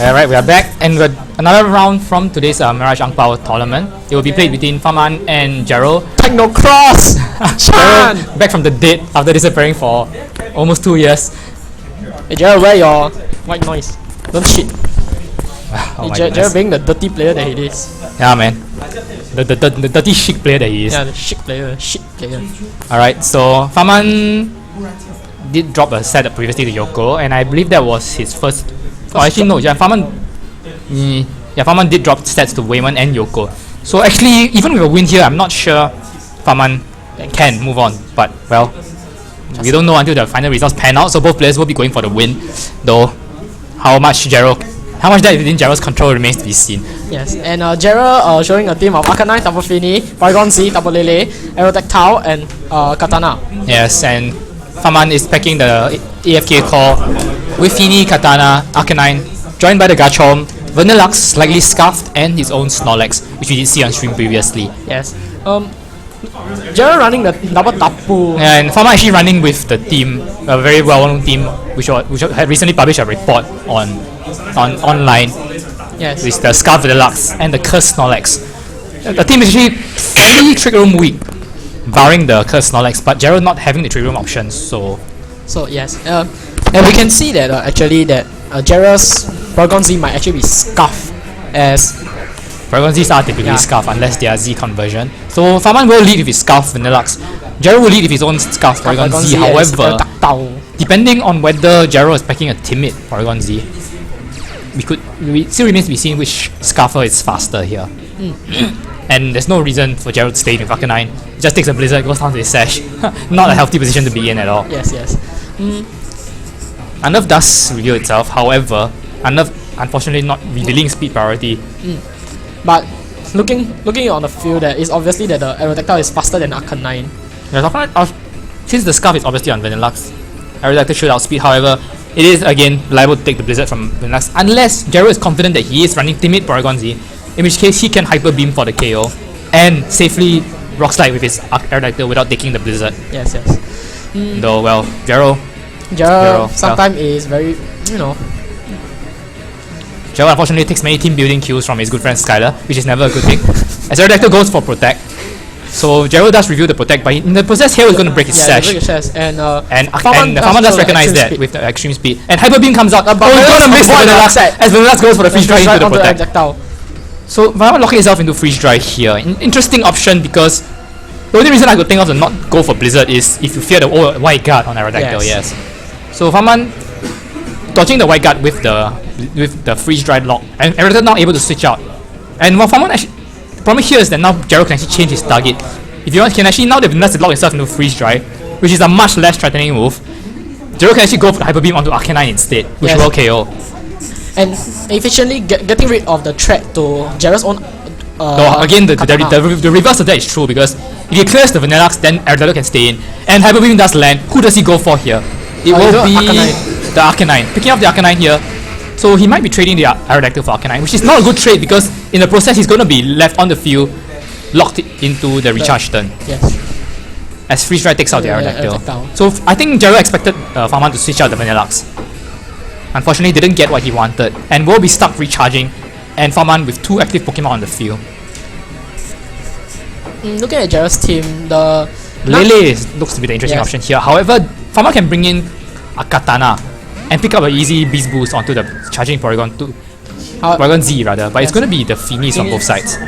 Alright, we are back and with another round from today's Mirage Angbao tournament. It will be played between Faman and Jaryl. Techno Cross! Jaryl back from the dead after disappearing for almost 2 years. Hey Jaryl, wear your white noise. Don't shit. Oh my Jaryl goodness. being the dirty player that he is. Yeah, man. The dirty chic player that he is. Yeah, the shit player. Alright, so Faman did drop a set previously to Yoko, and I believe that was his first. Oh, actually no. Yeah, Faman did drop sets to Wayman and Yoko. So actually, even with a win here, I'm not sure Faman can move on. But well, we don't know until the final results pan out. So both players will be going for the win, though. How much that within Jaryl's control remains to be seen. Yes, and Jaryl showing a team of Arcanine, Double Fini, Paragon Z, Double Lele, Aerodactyl, and Katana. Yes, and Faman is packing the AFK core with Fini, Katana, Arcanine, joined by the Garchomp, Vanillux, slightly scuffed, and his own Snorlax, which we did see on stream previously. Yes. Jaryl running the double Tapu. And Faman actually running with the team, a very well-known team, which had recently published a report on online. Yes. With the Scarf Deluxe and the Curse Snorlax. The team is actually fairly Trick Room weak, barring the Curse Snorlax, but Jaryl not having the Trick Room options, so yes, and we can see that actually that Jaryl's Paragon Z might actually be scuffed, as Paragon Z's are typically Scarf unless they are Z conversion. So Faman will lead with his Scarf Vanillux. Jaryl will lead with his own Scarf Paragon Z. However, depending on whether Jaryl is packing a timid Paragon Z, it still remains to be seen which Scarfer is faster here. And there's no reason for Jaryl to stay with Arcanine. He just takes a Blizzard, goes down to his Sash. Not a healthy position to be in at all. Yes. Unnerve does reveal itself, however, Unnerve unfortunately not revealing speed priority. But looking on the field, that it's obviously that the Aerodactyl is faster than Arcanine. Yeah, since the Scarf is obviously on Vanillux, Aerodactyl should outspeed, however, it is again liable to take the Blizzard from Vanillux unless Jaryl is confident that he is running timid Paragon Z, in which case he can Hyper Beam for the KO and safely Rock Slide with his Aerodactyl without taking the Blizzard. Yes. Though, well, Jaryl sometimes is very, Jaryl unfortunately takes many team building kills from his good friend Skylar, which is never a good thing. As Aerodactyl goes for Protect. So Jaryl does reveal the Protect, but in the process here is going to break his Sash. And Faman does recognize that with the extreme speed. And Hyper Beam comes out. He's going to miss the Vanillux as Vanillux goes for the Freeze Dry into the Protect. So Faman locking himself into Freeze Dry here. Interesting option, because the only reason I could think of to not go for Blizzard is if you fear the White Guard on Aerodactyl, yes. So Faman dodging the White Guard with the Freeze Dry lock, and Aerodactyl not able to switch out. And while Faman actually, the problem here is that now Jaryl can actually change his target. If you want, can actually now that Vanillux lock himself into Freeze Dry, which is a much less threatening move, Jaryl can actually go for the Hyper Beam onto Arcanine instead, which will KO. And efficiently getting rid of the threat to Jaryl's own. Again, the reverse of that is true, because if he clears the Vanillux, then Aerodactyl can stay in, and Hyper Beam does land. Who does he go for here? It will be the Arcanine. Picking up the Arcanine here, so he might be trading the Aerodactyl for Arcanine, which is not a good trade because in the process he's going to be left on the field, locked into the recharge turn. Yes. As Freeze Dry takes out the Aerodactyl. So I think Jaryl expected Faman to switch out the Vanillux. Unfortunately, didn't get what he wanted, and will be stuck recharging, and Faman with 2 active Pokemon on the field. Looking at Jaryl's team, the Lele looks to be the interesting option here. However, Faman can bring in a Katana and pick up an easy Beast Boost onto the charging Paragon Z rather, but it's going to be the Finis on both sides.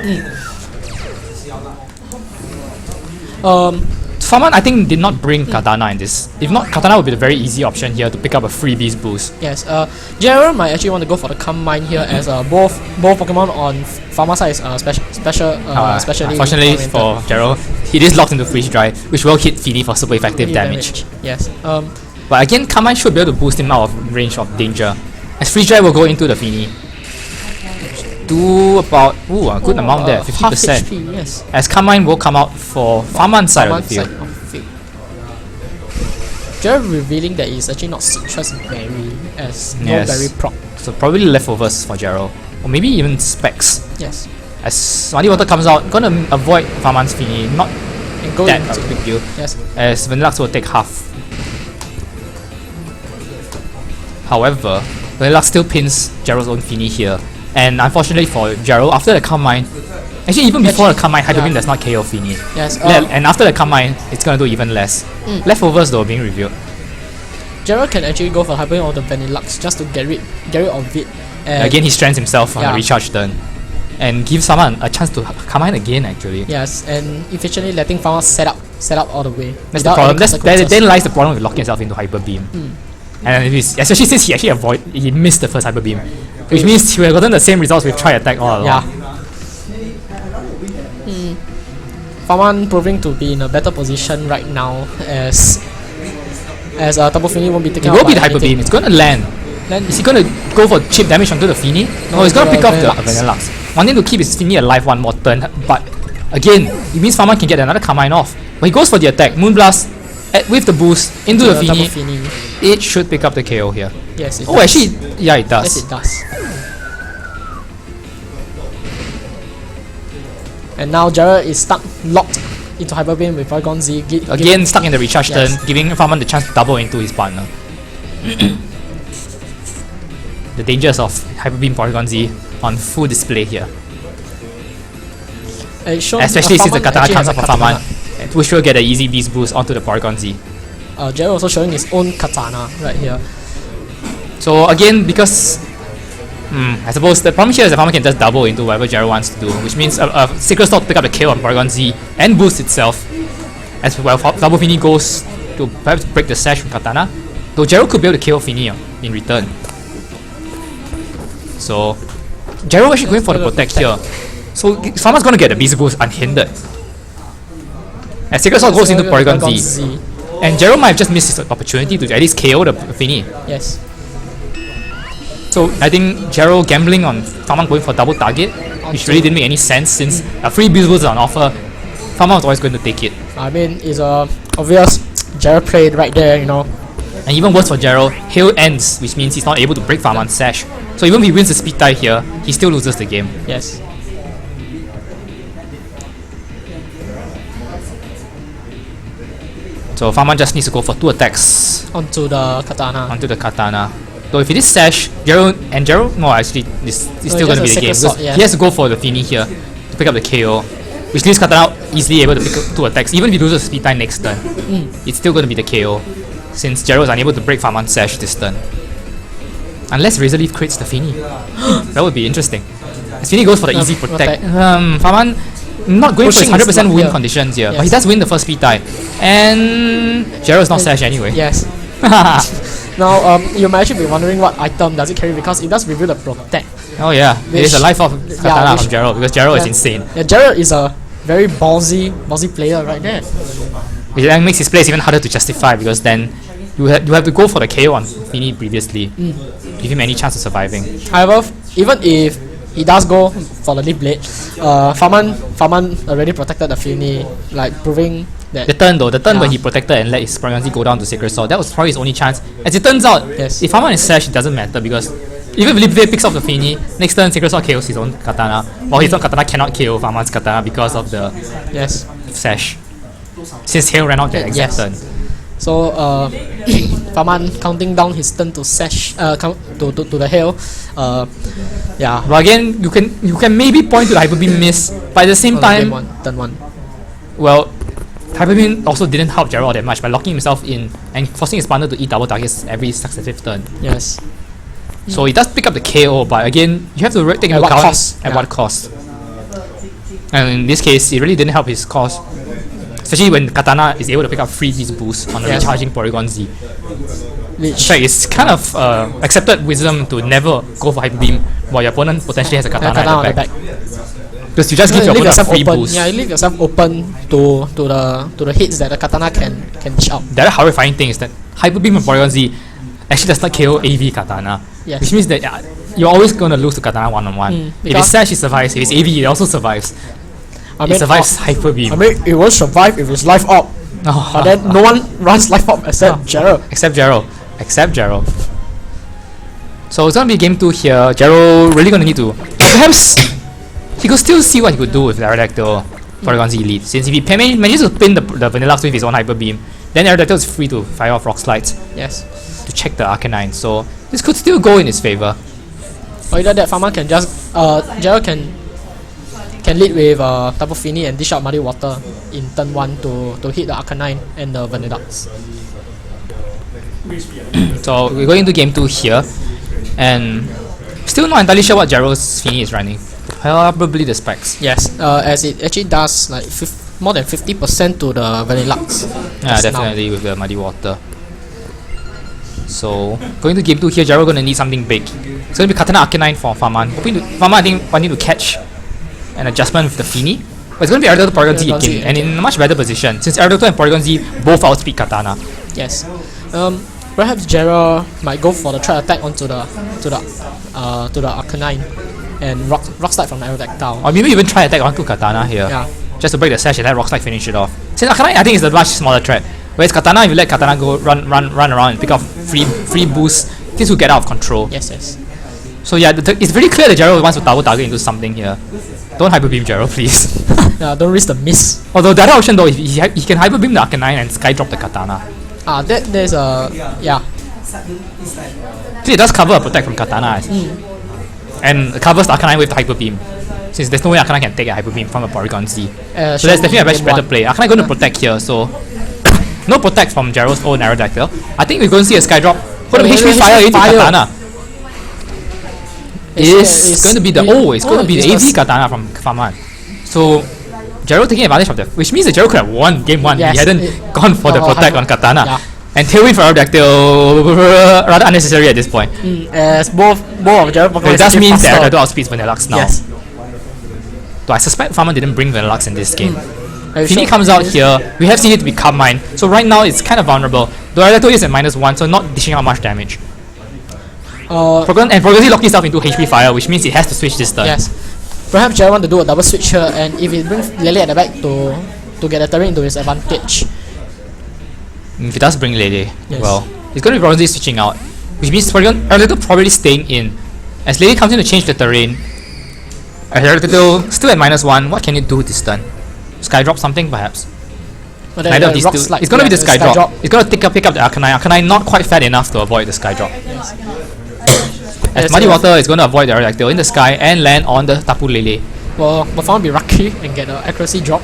Faman, I think, did not bring Katana in this. If not, Katana would be the very easy option here to pick up a free Beast Boost. Yes, Jaryl might actually want to go for the Calm Mind here, as both Pokemon on Faman's side is specially. Unfortunately for Jaryl, he is locked into Freeze Dry, which will hit Fini for super effective damage. Yes. But again, Calm Mind should be able to boost him out of range of danger, as Freeze Dry will go into the Fini. Do about a good amount there, 50%. HP, yes. As Calm Mind will come out for Faman's side of the field. Jaryl revealing that he's actually not Citrus Berry, as no berry proc. So probably leftovers for Jaryl, or maybe even Specs. Yes. As Muddy Water comes out, gonna avoid Faman's Fini, not that a big deal. Yes. As Vanillux will take half. However, Vanillux still pins Jaryl's own Fini here. And unfortunately for Jaryl, after the Carmine, actually even before the Carmine, Hyper Beam does not KO Fini. Yes. And after the Carmine, it's gonna do even less. Leftovers though being revealed. Jaryl can actually go for Hyper Beam on the Vanillux just to get rid of it. And Again, he strands himself on the recharge turn. And gives someone a chance to Carmine again actually. Yes, and efficiently letting Farmer set up all the way. That's the problem. Then lies the problem with locking himself into Hyper Beam. And especially since he actually missed the first Hyper Beam. Which means he would have gotten the same results with Tri Attack all along. Yeah. Farman proving to be in a better position right now as Turbo Fini won't be taking out. It will be the Hyper Beam, it's gonna land. Is he gonna go for chip damage onto the Fini? No, he's gonna pick off the Vanillux. Wanting to keep his Fini alive one more turn, but again, it means Farman can get another Carmine off. But he goes for the attack, Moonblast with the boost into the Fini. It should pick up the KO here. Yes, it does. Actually, yeah, it does. Yes, it does. And now Jaryl is locked into Hyper Beam with Porygon Z. Again, stuck in the recharge turn, giving Farman the chance to double into his partner. The dangers of Hyper Beam Porygon Z on full display here. Especially since the Katana comes up for Farman, which will get an easy beast boost onto the Porygon Z. Jaryl also showing his own Katana right here. So again, because I suppose the problem here is that Farman can just double into whatever Jaryl wants to do, which means Sacred Sword pick up the kill on Porygon Z and boost itself. As well, Double Fini goes to perhaps break the sash from Katana, though Jaryl could be able to kill Fini in return. So Jaryl actually going for the protect here. So Farman's gonna get the beast boost unhindered. As Sacred Sword goes into Porygon Z. And Jaryl might have just missed his opportunity to at least KO the Fini. Yes. So I think Jaryl gambling on Farman going for double target, which really didn't make any sense since a free beast boost is on offer. Farman was always going to take it. I mean, it's obvious Jaryl played right there, you know. And even worse for Jaryl, Hail ends, which means he's not able to break Farman's sash. So even if he wins the speed tie here, he still loses the game. Yes. So Farman just needs to go for 2 attacks onto the Katana. So if it is sash, Jaryl, no, actually, this is still going to be the game because he has to go for the Fini here to pick up the KO, which leaves Katana easily able to pick up 2 attacks. Even if he loses speed time next turn, it's still going to be the KO since Jaryl is unable to break Farman's sash this turn. Unless Razor Leaf creates the Fini. That would be interesting. As Fini goes for the easy protect. Farman not going for 100% win conditions here, but he does win the first speed tie. And Jaryl is not sash anyway. Yes. Now, you might actually be wondering what item does it carry because it does reveal the protect. Oh yeah, it is a life of Katana from Jaryl because Jaryl is insane. Yeah, Jaryl is a very ballsy player right there. Which then makes his plays even harder to justify because then you have to go for the KO on Fini previously, give him any chance of surviving. However, even if he does go for the Leaf Blade, Farman already protected the Fini, like proving that. The turn when he protected and let his Porygon Z go down to Sacred Sword, that was probably his only chance. As it turns out, if Farman is sash, it doesn't matter because even if Leaf Blade picks up the Fini, next turn Sacred Sword KOs his own Katana, while his own Katana cannot KO Farman's Katana because of the sash. Since Hail ran out the exact turn. So Farman counting down his turn to sash to the Hail. Yeah. But again, you can maybe point to the Hyper Beam miss, but at the same time, turn 1. Well, Hyper Beam also didn't help Jaryl that much by locking himself in and forcing his partner to eat double targets every successive turn. Yes. So he does pick up the KO, but again, you have to take into account at what cost. And in this case, it really didn't help his cause. Especially when Katana is able to pick up free beast boost on the recharging Porygon Z. In fact, it's kind of accepted wisdom to never go for Hyper Beam while your opponent potentially has a Katana at the back. Because you just give your opponent a free boost. Yeah, you leave yourself open to the hits that the Katana can dish out. The other horrifying thing is that Hyper Beam from Porygon Z actually does not KO AV Katana. Yes. Which means that you're always going to lose to Katana one-on-one. If it's sash, it survives. If it's AV, it also survives. It survives Hyper Beam. I mean, it will survive if it's life up. But then no one runs life up except Jaryl. Except Jaryl. So it's gonna be game 2 here. Jaryl really gonna need to perhaps he could still see what he could do with Aerodactyl Porygon Z Elite. Since if he manages to pin the Vanillux with his own Hyper Beam, then Aerodactyl is free to fire off Rock Slides. Yes. to check the Arcanine. So this could still go in his favor. Or either that Farman can just Jaryl can lead with Tapu Fini and dish out Muddy Water in turn 1 to hit the Arcanine and the Vanillux. So we're going into game 2 here, and still not entirely sure what Jaryl's Fini is running. Probably the specs. Yes, as it actually does like more than 50% to the Vanillux. Yeah, definitely with the Muddy Water. So going to game 2 here, Jaryl gonna need something big. It's gonna be Katana Arcanine for Farman. Farman I think wanting to catch an adjustment with the Fini. But it's gonna be Aerodactyl to Porygon Z again, and in a much better position since Aerodactyl and Porygon Z both outspeed Katana. Yes. Perhaps Jaryl might go for the try attack onto the Arcanine and Rock Slide from the Aerodactyl. Or maybe even try attack onto Katana here. Yeah. Just to break the sash and let Rock Slide finish it off. Since Arcanine I think is a much smaller threat. Whereas Katana, if you let Katana go run around and pick up free boosts, things will get out of control. Yes. So yeah, it's very clear that Jaryl wants to double target into something here. Don't Hyper Beam Jaryl, please. Don't risk the miss. Although the other option though, he can Hyper Beam the Arcanine and Sky Drop the Katana. There's a yeah. So it does cover a protect from Katana. And covers the Arcanine with the Hyper Beam. Since there's no way Arcanine can take a Hyper Beam from a Porygon Z. So that's definitely a much better play. Arcanine going to protect here, so no protect from Jaryl's own Aerodactyl. I think we're going to see a Sky Drop. Going to HP Fire into Katana. It's going to be the the AV Katana from Farman. So Jaryl taking advantage of that, which means that Jaryl could have won game 1 if he hadn't gone for the protect on Katana. Yeah. And Tailwind for Aerodactyl rather unnecessary at this point. As both of Jaryl Pokemon It does mean that Aerodactyl outspeeds Vanillux now. Yes. Though I suspect Farman didn't bring Vanillux in this game. Fini Sure. comes out here, we have seen it to become mine. So right now it's kind of vulnerable. The Aerodactyl is at -1, so not dishing out much damage. Porygon Z locked itself into HP Fire, which means it has to switch this turn. Yes. Perhaps Jaryl want to do a double switch here, and if it brings Lele at the back to get the terrain into his advantage. If it does bring Lele, Yes. well, it's going to be Porygon Z switching out, which means Aerodactyl probably staying in. As Lele comes in to change the terrain, Aerodactyl still at -1, what can it do this turn? Sky Drop something perhaps? But Neither of these two. It's going to be the Sky Drop. It's going to pick up the Arcanine. Arcanine not quite fat enough to avoid the Sky Drop. As Muddy Water is going to avoid the Aerodactyl in the sky and land on the Tapu Lele. Well, Farman be lucky and get the accuracy drop.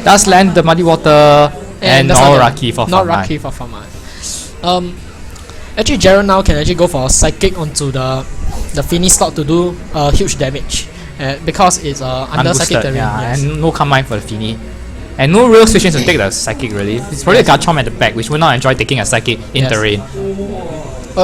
Does land the Muddy Water and that's not lucky for not Farman. lucky for Farman. Actually Jaryl now can actually go for a Psychic onto the Fini slot to do huge damage. Because it's under Psychic terrain. Yeah, and no combine for the Fini. And no real situations to take the Psychic really. It's probably a Garchomp at the back, which will not enjoy taking a Psychic in terrain.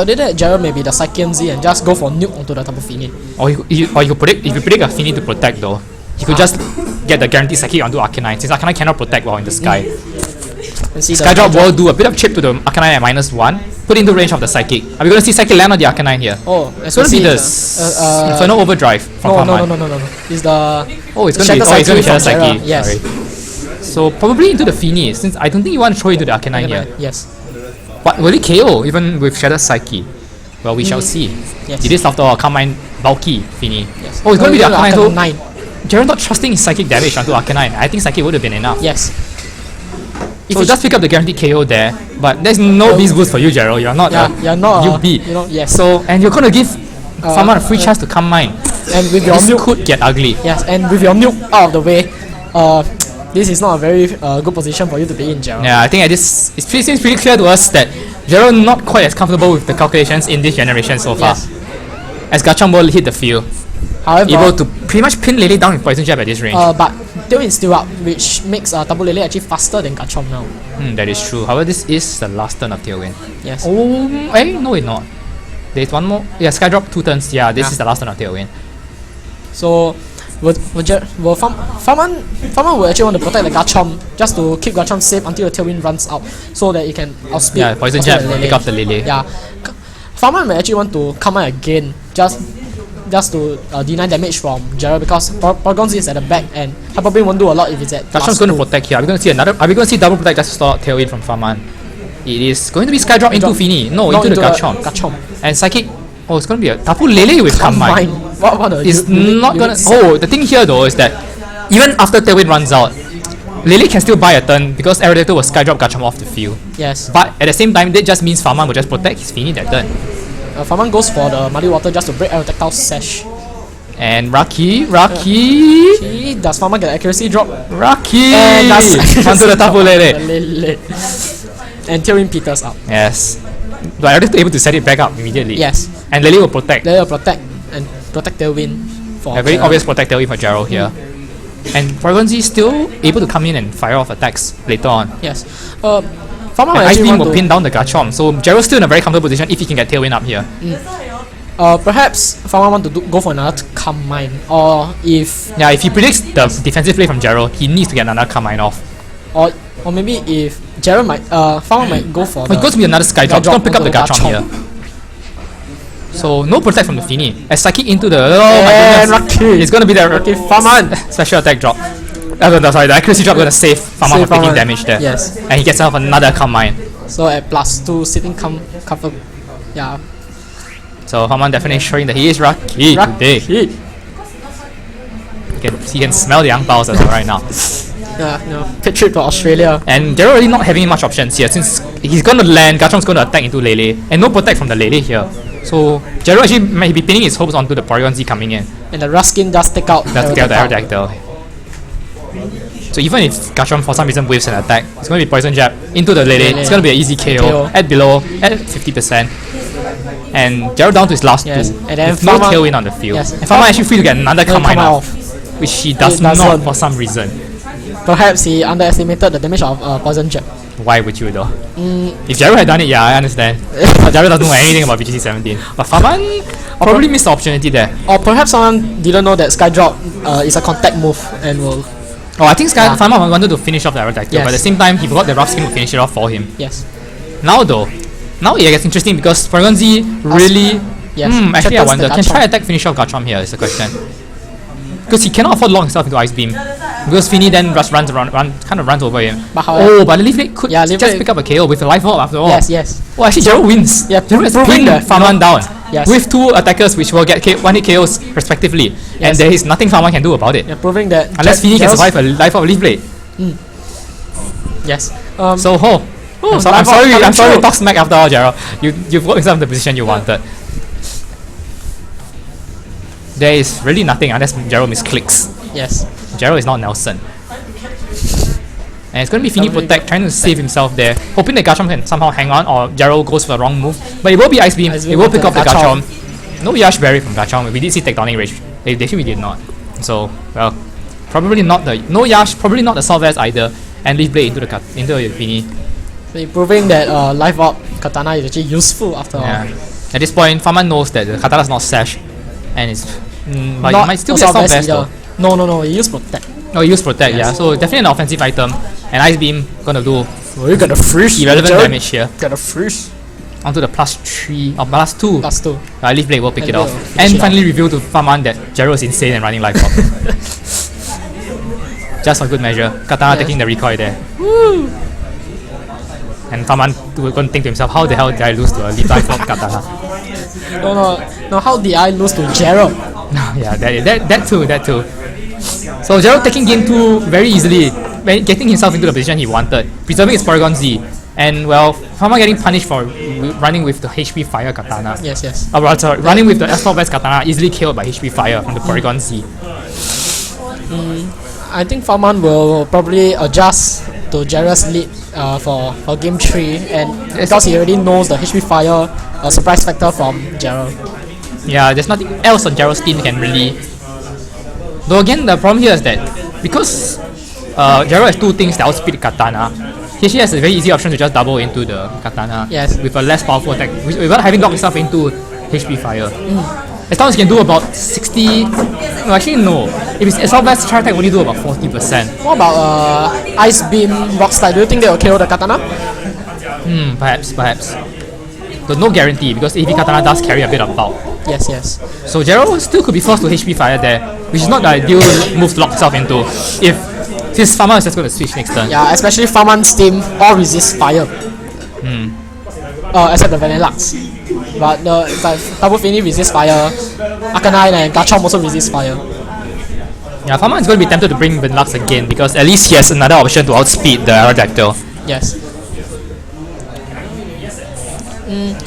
Did that Jaryl maybe the Psychic Z and just go for nuke onto the Tapu Fini. Or you could predict, if you predict a Fini to protect though, you could just get the guaranteed Psychic onto Arcanine, since Arcanine cannot protect while in the sky. And see Sky Drop will do a bit of chip to the Arcanine at -1, put into range of the Psychic. Are we going to see Psychic land on the Arcanine here? It's going to be the Inferno Overdrive from Farman. No. It's the it's going to be Shadow Psyche. Yes. Sorry. So probably into the Fini, since I don't think you want to throw into the Arcanine here. Yes. But will it KO even with Shadow Psyche? Well, we shall see. Yes. It is after all Carmine bulky Fini. Yes. It's going to be the Arcanine. So 9. Jaryl not trusting his Psychic damage onto Arcanine. I think Psychic would have been enough. Yes. So just pick up the guaranteed KO there, but there's no Beast Boost for you, Jaryl. You're not you're not UB. Yes. So, and you're going to give Farman a free chance to come mine. And with your this nuke could get ugly. Yes, and with your nuke out of the way, this is not a very good position for you to be in, Jaryl. Yeah, I think it seems pretty clear to us that Jaryl not quite as comfortable with the calculations in this generation so far. Yes. As Garchomp will hit the field, However, able to pretty much pin Lele down with Poison Jab at this range. but Tailwind is still up, which makes Tapu Lele actually faster than Garchomp now. That is true. However, this is the last turn of Tailwind. Yes. No, it's not. There's one more. Yeah, Sky Drop 2 turns. Yeah, this is the last turn of Tailwind. So, Farman will actually want to protect the Garchomp just to keep Garchomp safe until the Tailwind runs out, so that it can outspeed. Yeah, Poison Jab, pick up the Lele. Yeah, Farman may actually want to come out again just to deny damage from Jaryl, because Porygon Z is at the back and Hyper Beam won't do a lot if it's at Garchomp's going to protect here. Are we going to see double protect just to stop Tailwind from Farman? It is going to be Sky Drop into Fini. No, into the Garchomp. And Psychic. It's going to be a Tapu Lele with Combine. What it's not going to... the thing here though is that even after Tailwind runs out, Lele can still buy a turn because Aerodactyl will Skydrop Garchomp off the field. Yes. But at the same time, that just means Farman will just protect his Fini that turn. Farman goes for the Muddy Water just to break Aerodactyl's Sash. And Rocky. Does Farman get accuracy drop? Rocky! And that's onto the Tapu Lele. And Tailwind Peters up. Yes. But Aerodactyl able to set it back up immediately. Yes. And Lele will protect. Lele will protect and protect Tailwind for a very obvious protect Tailwind for Jaryl here. And Porygon Z still able to come in and fire off attacks later on. Yes. Farman Ice Beam will pin down the Garchomp, so Jaryl's still in a very comfortable position if he can get Tailwind up here. Perhaps Farman want to go for another Calm Mind, or if he predicts the defensive play from Jaryl, he needs to get another Calm Mind off. Or maybe if Jaryl might Farman might go for he goes to be another Skydrop, don't pick up the Garchomp here. So no protect from the Fini. As Psychic into the it's gonna be the Farman special attack drop. Sorry, the accuracy drop gonna save Farman from taking damage there. Yes. And he gets himself another Calm Mind. So at +2 sitting comfort. Yeah. So Farman definitely showing that he is Rocky today. He can smell the Angbaos as well right now. Pit trip to Australia. And Jaryl really not having much options here since he's gonna land, Garchomp's gonna attack into Lele, and no protect from the Lele here. So Jaryl actually might be pinning his hopes onto the Porygon Z coming in. And the Ruskin just take out the Aerodactyl. So even if Garchomp for some reason waves an attack, it's gonna be Poison Jab into the Lele. It's gonna be an easy KO. At below, at 50%. And Jaryl down to his last two. And then with no Tailwind on the field. Yes. And Farman actually free to get another Calm Mind off, which he does not for some reason. Perhaps he underestimated the damage of Poison Jab. Why would you though? If Jaryl had done it, yeah, I understand. But Jaryl doesn't know anything about BGC 17. But Farman probably missed the opportunity there. Or perhaps someone didn't know that Skydrop is a contact move and will... I think Farman wanted to finish off the Aerodactyl, but at the same time, he forgot that Rough Skin would finish it off for him. Yes. Now it gets interesting because Porygon Z really... actually I wonder, can try attack finish off Garchomp here is the question. Because he cannot afford to lock himself into Ice Beam. Because Fini then runs over him. But the Leaf Blade could just pick up a KO with a Life Orb after all. Yes. Oh, actually Jaryl wins. Jaryl has pinned Farman down. With two attackers which will get 1-hit KOs respectively. And there is nothing Farman can do about it. Proving that... Unless Fini can survive a Life Orb Leaf Blade. Yes. I'm sorry to talk smack after all, Jaryl. You've got yourself in the position you wanted. There is really nothing unless Jaryl misclicks. Yes. Jaryl is not Nelson. And it's going to be Fini Protect trying to save himself there, hoping that Garchomp can somehow hang on or Jaryl goes for the wrong move. But it will be Ice Beam, it will pick up the Garchomp. No Yash Berry from Garchomp. We did see Tectonic Rage. They actually did not. So, well, probably not the... No Yash, probably not the Salvez either. And Leaf Blade into the Fini. So proving that Life Orb Katana is actually useful after all. At this point, Farman knows that the Katana is not Sash. And it's... but it might still be a Salvez though. No, he used Protect. Oh, he used Protect, so definitely an offensive item. And Ice Beam gonna do you're gonna freeze irrelevant damage here. Gonna freeze. Onto the +3 or +2. +2. Leaf Blade will pick it off. And finally reveal to Farman that Jaryl is insane and running Life Orb. Just for good measure. Katana taking the recoil there. Woo! And Farman will think to himself, how the hell did I lose to a Life Orb Katana? No, how did I lose to Jaryl? that too. So Jaryl taking game 2 very easily, getting himself into the position he wanted, preserving his Porygon Z, and well, Farman getting punished for running with the HP Fire Katana. Yes. Running with the S4 Best Katana, easily killed by HP Fire from the Porygon Z. I think Farman will probably adjust to Jaryl's lead for game 3, and because he already knows the HP Fire surprise factor from Jaryl. Yeah, there's nothing else on Jaryl's team can really... Though again, the problem here is that because Jaryl has two things that outspeed Katana, he actually has a very easy option to just double into the Katana with a less powerful attack, without having locked himself into HP Fire. As long as he can do about 60... No, actually no. If it's Assault Vest, Charge Attack only do about 40%. What about Ice Beam, Rock Slide? Do you think they will KO the Katana? Perhaps. But no guarantee, because AV Katana does carry a bit of bulk. Yes. So Jaryl still could be forced to HP Fire there, which is not the ideal move to lock himself into if his Farman is just going to switch next turn. Yeah, especially Farman's team all resist fire. Except the Vanillux. But the Tapu Fini resists fire, Arcanine and Garchomp also resist fire. Yeah, Farman is going to be tempted to bring Benlux again because at least he has another option to outspeed the Aerodactyl. Yes.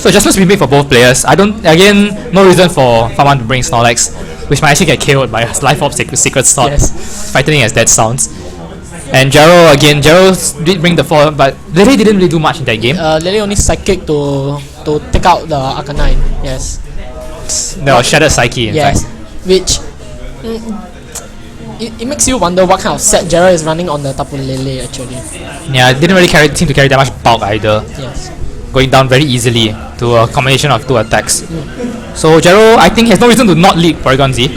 So adjustments we made for both players. No reason for Farman to bring Snorlax, which might actually get KO'd by his Life Orb Secret Sword. Yes. Frightening as that sounds. And Jaryl did bring the 4, but Lily didn't really do much in that game. Lily only Psychic to take out the Arcanine. Yes. No, Shattered Psyche in yes. fact. Which it makes you wonder what kind of set Jaryl is running on the Tapu Lele actually. Yeah, it didn't really seem to carry that much bulk either. Yes. Going down very easily to a combination of 2 attacks. So Jaryl, I think, has no reason to not lead Porygon Z,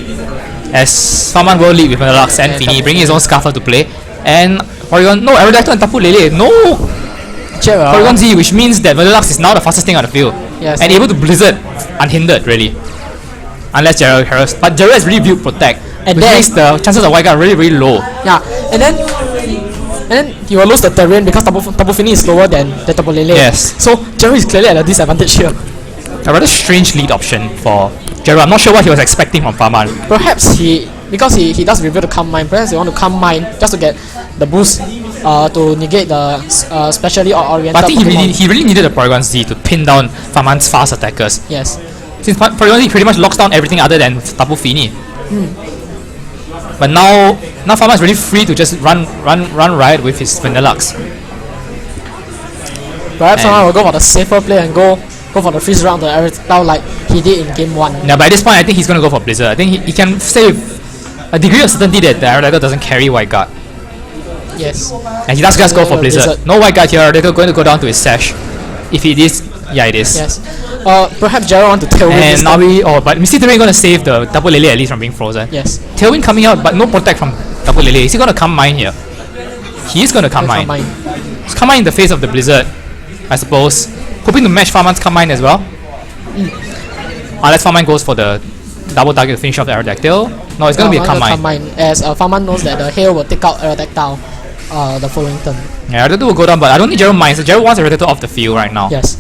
as Farman will lead with Vanillux and Fini, bringing his own Scarfer to play. And Porygon, no, Aerodactyl and Tapu Lele, no Porygon Z, which means that Vanillux is now the fastest thing on the field. Yes. And able to Blizzard unhindered, really. Unless Jaryl Harris. But Jaryl has really built Protect, which makes the chances of White Guard really, really low. Yeah, and then he will lose the terrain because Tapu Fini is slower than the Tapu Lele. Yes. So Jaryl is clearly at a disadvantage here. A rather strange lead option for Jaryl. I'm not sure what he was expecting from Farman. Perhaps because he does reveal the Calm Mind, perhaps he want to Calm Mind just to get the boost to negate the specially oriented. But I think he really needed a Porygon Z to pin down Farman's fast attackers. Yes. Since Porygon Z pretty much locks down everything other than Tapu Fini. But now Farman is really free to just run riot with his Vanillux. Perhaps Farman will go for the safer play and go for the freeze round to Aerodactyl like he did in game 1. Yeah, but at this point I think he's going to go for Blizzard. I think he can say with a degree of certainty that the Aerodactyl doesn't carry White Guard. Yes. And he does just go for Blizzard. No White Guard here, Aerodactyl going to go down to his Sash. If it is, yeah it is. Yes. Perhaps Jaryl want to Tailwind and now but Misty Terrain going to save the Tapu Lele at least from being frozen. Yes. Tailwind coming out, but no Protect from Tapu Lele. Is he going to come mine here? He is going to come mine. It's come mine in the face of the Blizzard, I suppose. Hoping to match Farman's come mine as well. Unless Farman goes for the double target to finish off the Aerodactyl. No, it's going to be a come mine. As Farman knows that the Hail will take out Aerodactyl the following turn. Yeah, Aerodactyl will go down, but I don't think Jaryl minds. So Jaryl wants Aerodactyl off the field right now. Yes.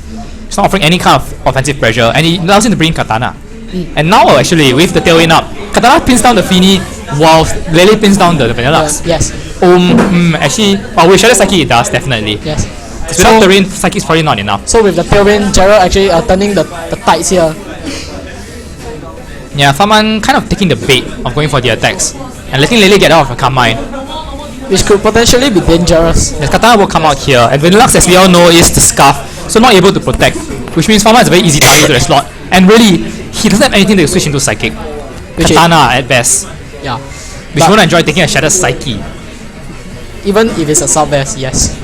It's not offering any kind of offensive pressure, and he allows him to bring Katana. And now, actually, with the Tailwind up, Katana pins down the Fini, while Lele pins down the Vanillux. Yes. Actually, with Shadow Psyche it does, definitely. Yes. Without the rain, Psyche is probably not enough. So with the Tailwind, Jaryl actually turning the tides here. Yeah, Farman kind of taking the bait of going for the attacks and letting Lele get out of a Calm Mind. Which could potentially be dangerous. Yes, Katana will come out here, and Vanillux, as we all know, is the Scarf, so not able to protect, which means Farman is a very easy target to the slot. And really, he doesn't have anything to switch into Psychic. Katana at best. Yeah. Which won't enjoy taking a Shattered Psyche. Even if it's a Southwest, yes.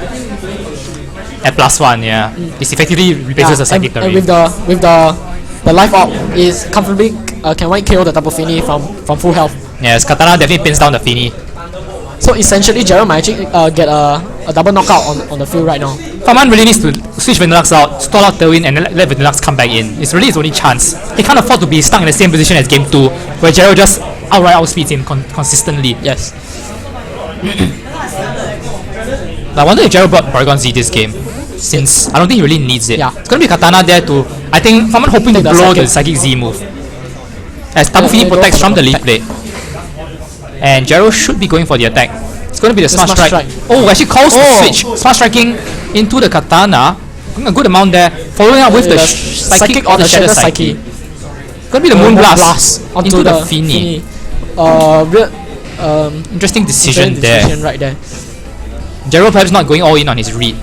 At +1, yeah. It effectively replaces the Psychic and with the Life Orb is comfortably can white KO the Tapu Fini from full health. Yes, Katana definitely pins down the Fini. So essentially, Jaryl might actually get a double knockout on the field right now. Farman really needs to switch Vanillux out, stall out Tailwind, and let Vanillux come back in. It's really his only chance. He can't afford to be stuck in the same position as Game 2, where Jaryl just outright outspeeds him consistently. Yes. I wonder if Jaryl brought Porygon Z this game, since I don't think he really needs it. Yeah. It's going to be Katana there to, I think, Farman hoping to blow the Psychic Z move, as Tapu Fini protects from the lead plate. And Jaryl should be going for the attack. It's going to be the Smart Strike. Oh, actually calls the switch. Smart Striking into the Katana. Doing a good amount there. Following up with the Psychic or the Shadow Psyche. Going to be the Moon Blast into the Fini. Interesting decision there. Right there. Jaryl perhaps not going all in on his read.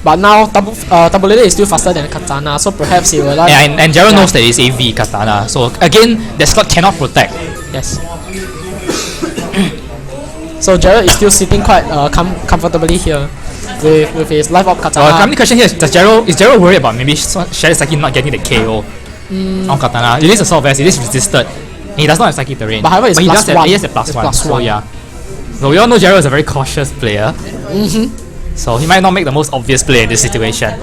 But now Tapu Lele is still faster than Katana, so perhaps he will like... Yeah, and Jaryl knows that it's AV Katana. So again, the slot cannot protect. Yes. So Jaryl is still sitting quite comfortably here with his Life Orb Katana. The question here is Jaryl worried about maybe Shadow Psyche not getting the KO on Katana? It is a Assault Vest, it is resisted. He does not have Psychic Terrain. But however, it's he plus does one. He has a +1. So yeah. So we all know Jaryl is a very cautious player. So he might not make the most obvious play in this situation.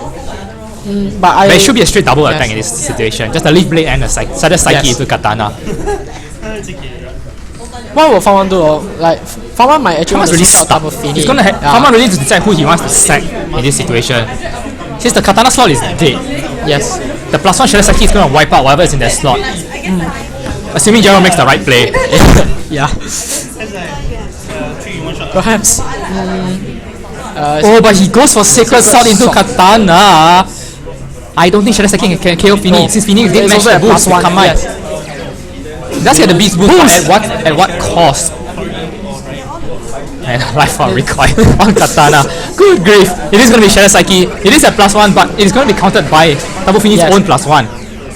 But it should be a straight double attack in this situation. Just a Leaf Blade and a Shadow Psyche to Katana. What will Farman do? Like, Farman might actually want to really switch out Tapu Fini. He's gonna Farman really needs to decide who he wants to sack in this situation. Since the Katana slot is dead, yes, the +1 Shadow Psyche is gonna wipe out whatever is in that slot. Assuming Jaryl makes the right play. Yeah. Perhaps. Oh, but he goes for Sacred Sword into Katana. I don't think Shadow Saki can KO Fini since Fini is getting matched the boost with Kamai. He does get the beast boost, but at what cost? And life for required on Katana. Good grief. It is going to be Shadow Psyche. It is a +1, but it is going to be countered by Tapu Fini's own +1.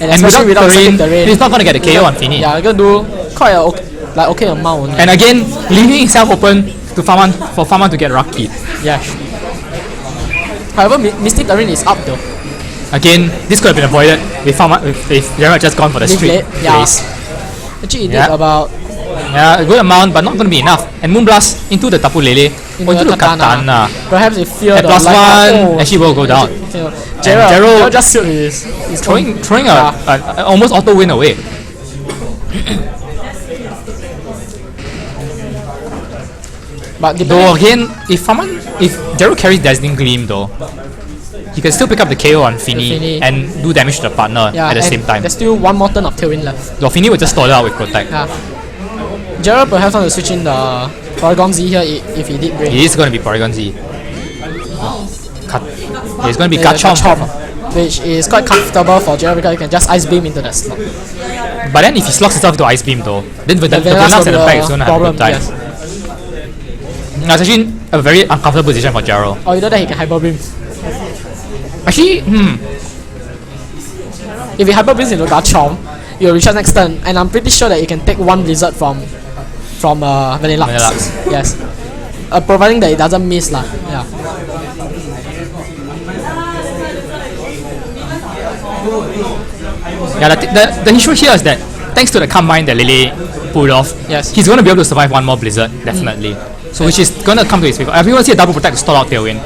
And without terrain, he's not going to get the KO on Fini. Yeah, going to do quite a okay amount only. And again, leaving himself open to for Farman to get Rocky. Yeah. However, Mystic Terrain is up though. Again, this could have been avoided if Jaryl had just gone for the straight race. Actually, it did about a good amount, but not going to be enough. And Moonblast into the Tapu Lele, into the Katana. Perhaps if fear at +1, and she will go down. Jaryl just sealed his throwing a almost auto win away. But though again, if Jaryl carries Dazzling Gleam though, he can still pick up the KO on Fini and do damage to the partner at the same time. There's still one more turn of Tailwind left. So Fini will just stall it out with Protect. Jaryl perhaps want to switch in the Porygon Z here if he did bring. It is going to be Porygon Z. It's going to be Garchomp, which is quite comfortable for Jaryl because he can just Ice Beam into that slot. But then if he slots himself into Ice Beam though, then the Venax at the back is going to have a good time. It's actually a very uncomfortable position for Jaryl. Or either that he can Hyper Beam. Actually, if he Hyper Beams into Garchomp, it will recharge next turn, and I'm pretty sure that you can take one Blizzard from Vanilluxe. Yes. Providing that it doesn't miss lah. Yeah. Yeah, the issue here is that thanks to the combine that Lele pulled off, he's going to be able to survive one more Blizzard, definitely. So which is going to come to his favor. If you want to see a double protect to stall out Tailwind,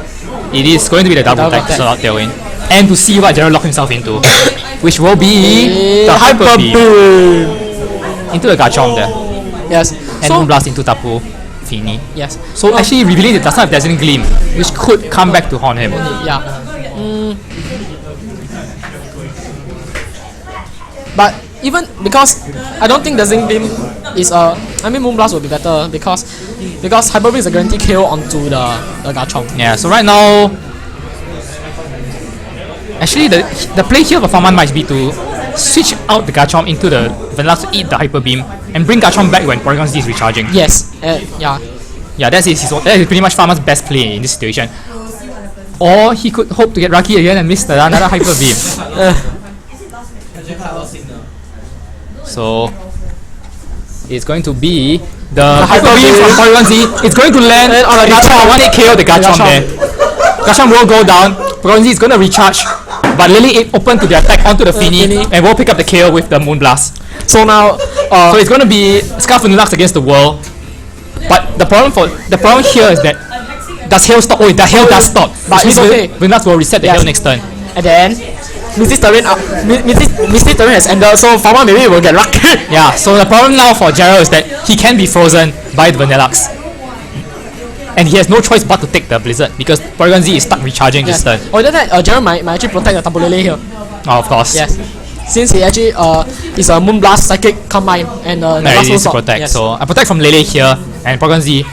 it is going to be the double protect to stall out Tailwind. And to see what Jaryl locked himself into, which will be the Hyper Beam into the Garchomp there. Yes. And Moonblast into Tapu Fini. Yes. So actually revealing it does not have Dazzling Gleam, which could come back to haunt him. Yeah. But even because I don't think Dazzling Beam is Moonblast will be better because Hyper Beam is a guaranteed KO onto the Garchomp. Yeah, so right now actually the play here for Farman might be to switch out the Garchomp into the Vanilluxe to eat the Hyper Beam and bring Garchomp back when Porygon Z is recharging. Yes. Yeah. Yeah, that is pretty much Farman's best play in this situation. Or he could hope to get lucky again and miss another Hyper Beam. So it's going to be the Hyper Beam from Porygon Z. It's going to land on the Garchomp. 1-8 KO the Garchomp there. Garchomp will go down. Porygon Z is going to recharge, but Lily open to the attack onto the Fini and will pick up the KO with the Moonblast. So now, so it's going to be Scarf Vanilluxe against the world. But the problem here is that does Hail stop? Oh, the Hail does stop. But it's okay. Vanilluxe will reset the Hail next turn. And then Mystic Terrain has ended, so Farman maybe will get lucky. Yeah, so the problem now for Jaryl is that he can be frozen by the Vanilluxe. And he has no choice but to take the Blizzard because Porygon Z is stuck recharging this turn. Oh, that Jaryl might actually protect the Tapu Lele here. Oh, of course. Yes. Since he actually is a Moonblast Psychic combine and he needs to protect. Yes. So I protect from Lele here and Porygon Z.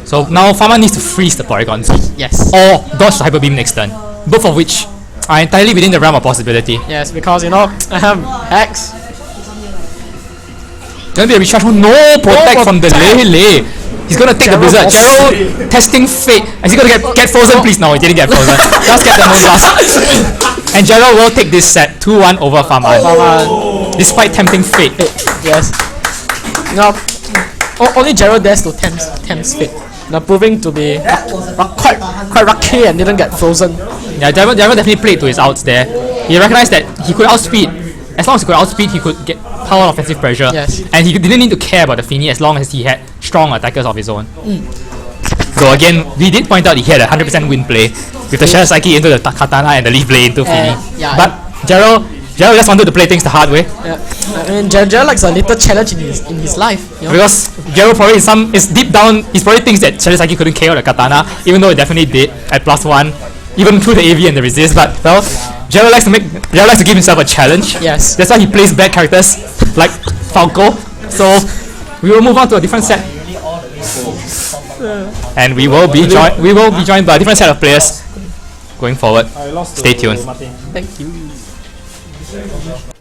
So now Farman needs to freeze the Porygon Z. Yes. Or dodge the Hyper Beam next turn. Both of which are entirely within the realm of possibility. Yes, because Hex. Gonna be a recharge. No protect from the Lele. He's gonna take the Blizzard. Jaryl testing fate. Is he gonna get frozen? Please no, he didn't get frozen. Just get the Moonblast. And Jaryl will take this set 2-1 over Farman. Despite tempting fate. Yes. Now only Jaryl dares to tempt fate. Now proving to be quite lucky and didn't get frozen. Yeah, Jaryl definitely played to his outs there. He recognized that he could outspeed. As long as he could outspeed, he could get power offensive pressure. Yes. And he didn't need to care about the Fini as long as he had strong attackers of his own. So again, we did point out he had a 100% win play with the Shadow Psyche into the Katana and the Leaf Blade into Fini. But Jaryl just wanted to play things the hard way. Yeah. I mean, Jaryl likes a little challenge in his life. You know? Because Jaryl probably is deep down, he probably thinks that Shadow Psyche couldn't KO the Katana, even though it definitely did at +1, even through the AV and the resist. But well, Jaryl likes to give himself a challenge. Yes. That's why he plays bad characters like Falco. So We will move on to a different set, and we will be joined by a different set of players going forward. Stay tuned. Thank you.